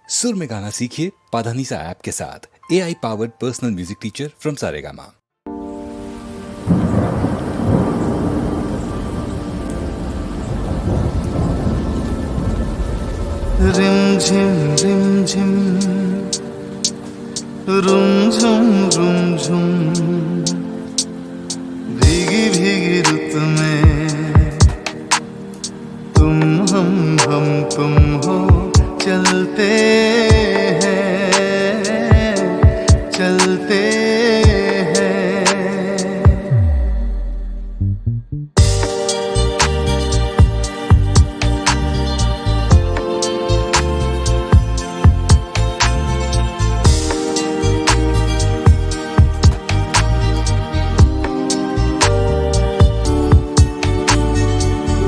सुर में गाना सीखिए पाधानीसा ऐप के साथ। AI powered personal music teacher from Saregama. रिम झिम रुम झुम भीगी भीगी रुत में तुम हम तुम हो चलते हैं चलते हैं।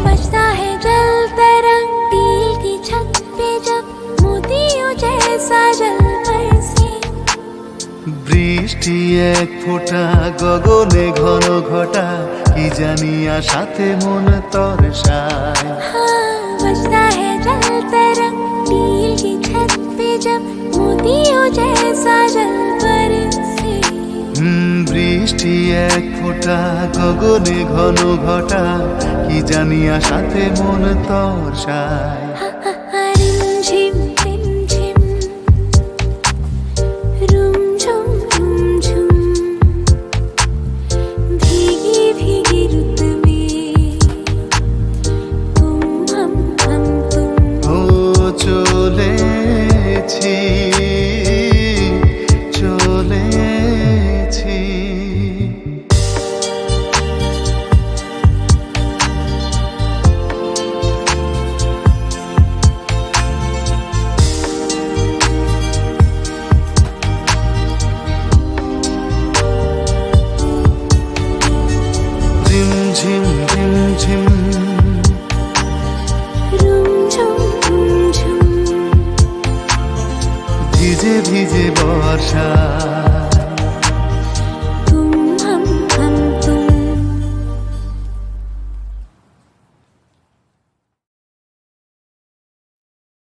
बजता है जल तरंग टील की छत पे जब मोतियों जैसा जल बरसे। বৃষ্টি এক ফোঁটা গগনে ঘন ঘটা কি জানি আশাতে মন তরসায়। हाँ बजता है जल तरंग टील की छत पे जब मोतियों जैसा जल बरसे। বৃষ্টি এক ফোঁটা গগনে ঘন ঘটা কি জানি আশাতে মন তরসায়। रिम झिम रुम झुम भीगी भीगी रुत में तुम हम तुम ও চলেছি চলেছি। রিম ঝিম रुम झुम ভিজে ভিজে বর্ষা